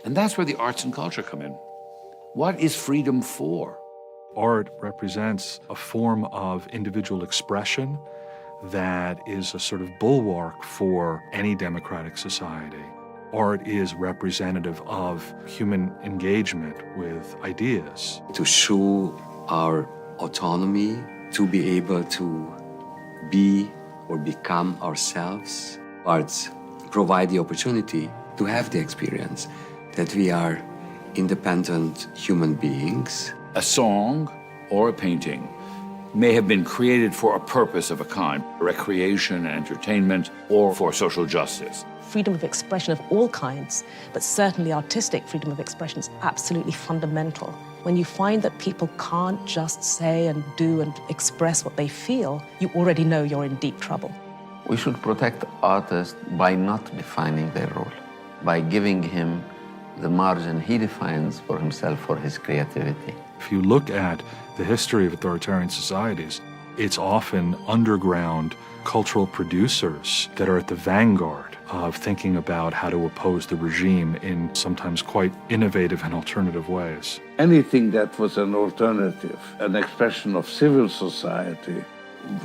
And that's where the arts and culture come in. What is freedom for? Art represents a form of individual expression that is a sort of bulwark for any democratic society. Art is representative of human engagement with ideas. To show our autonomy, to be able to be or become ourselves. Arts provide the opportunity to have the experience that we are independent human beings. A song or a painting may have been created for a purpose of a kind, recreation and entertainment, or for social justice. Freedom of expression of all kinds, but certainly artistic freedom of expression is absolutely fundamental. When you find that people can't just say and do and express what they feel, you already know you're in deep trouble. We should protect artists by not defining their role, by giving him the margin he defines for himself for his creativity. If you look at the history of authoritarian societies, it's often underground cultural producers that are at the vanguard of thinking about how to oppose the regime in sometimes quite innovative and alternative ways. Anything that was an alternative, an expression of civil society,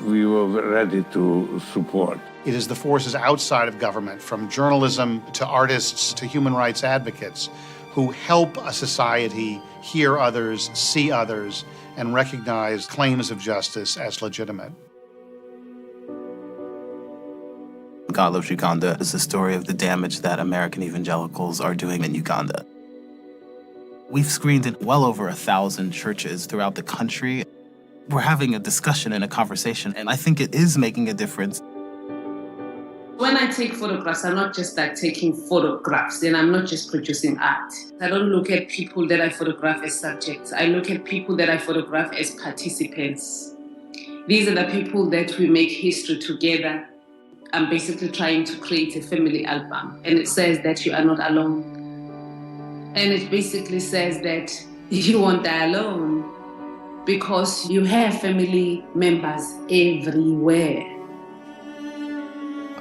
we were ready to support. It is the forces outside of government, from journalism to artists to human rights advocates, who help a society hear others, see others, and recognize claims of justice as legitimate. God Loves Uganda is the story of the damage that American evangelicals are doing in Uganda. We've screened in well over 1,000 churches throughout the country. We're having a discussion and a conversation, and I think it is making a difference. When I take photographs, I'm not just like taking photographs, and I'm not just producing art. I don't look at people that I photograph as subjects. I look at people that I photograph as participants. These are the people that we make history together. I'm basically trying to create a family album, and it says that you are not alone. And it basically says that you won't die alone because you have family members everywhere.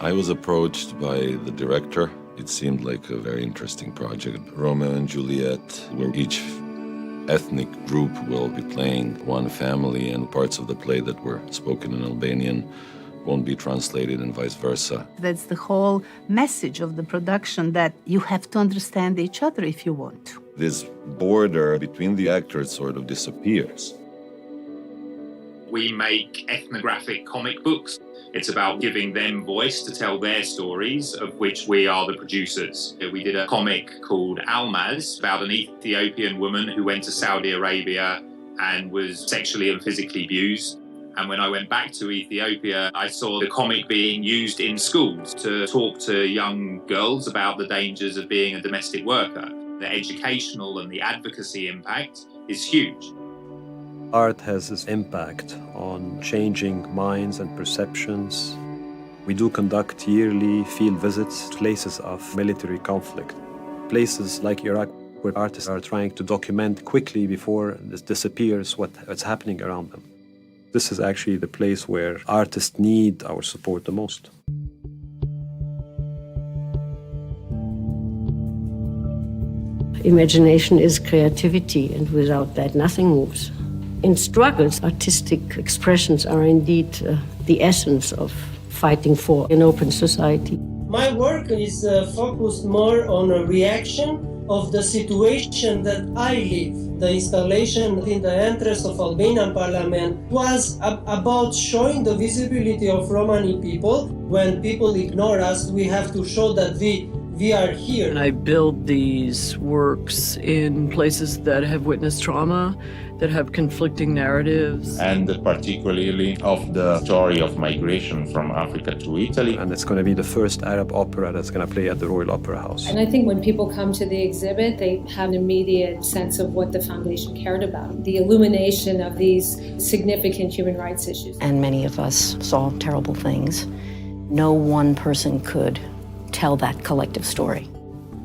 I was approached by the director. It seemed like a very interesting project. Romeo and Juliet, where each ethnic group will be playing one family, and parts of the play that were spoken in Albanian won't be translated and vice versa. That's the whole message of the production, that you have to understand each other if you want to. This border between the actors sort of disappears. We make ethnographic comic books. It's about giving them voice to tell their stories, of which we are the producers. We did a comic called Almaz about an Ethiopian woman who went to Saudi Arabia and was sexually and physically abused. And when I went back to Ethiopia, I saw the comic being used in schools to talk to young girls about the dangers of being a domestic worker. The educational and the advocacy impact is huge. Art has this impact on changing minds and perceptions. We do conduct yearly field visits to places of military conflict. Places like Iraq, where artists are trying to document quickly before this disappears what's happening around them. This is actually the place where artists need our support the most. Imagination is creativity, and without that, nothing moves. In struggles, artistic expressions are indeed the essence of fighting for an open society. My work is focused more on a reaction of the situation that I live. The installation in the entrance of Albanian Parliament was about showing the visibility of Romani people. When people ignore us, we have to show that we are here. And I build these works in places that have witnessed trauma, that have conflicting narratives. And particularly of the story of migration from Africa to Italy. And it's going to be the first Arab opera that's going to play at the Royal Opera House. And I think when people come to the exhibit, they have an immediate sense of what the foundation cared about, the illumination of these significant human rights issues. And many of us saw terrible things. No one person could tell that collective story.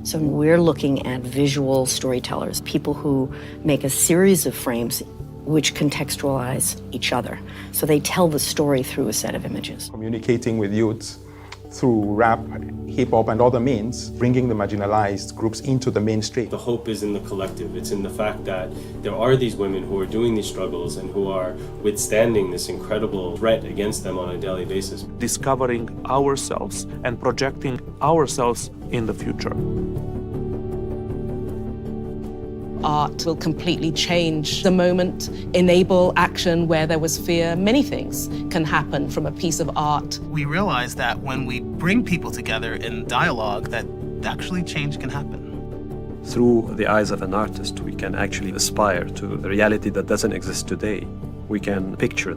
So we're looking at visual storytellers, people who make a series of frames which contextualize each other. So they tell the story through a set of images. Communicating with youth through rap, hip-hop, and other means, bringing the marginalized groups into the mainstream. The hope is in the collective. It's in the fact that there are these women who are doing these struggles and who are withstanding this incredible threat against them on a daily basis. Discovering ourselves and projecting ourselves in the future. Art will completely change the moment, enable action where there was fear. Many things can happen from a piece of art. We realize that when we bring people together in dialogue, that actually change can happen. Through the eyes of an artist, we can actually aspire to the reality that doesn't exist today. We can picture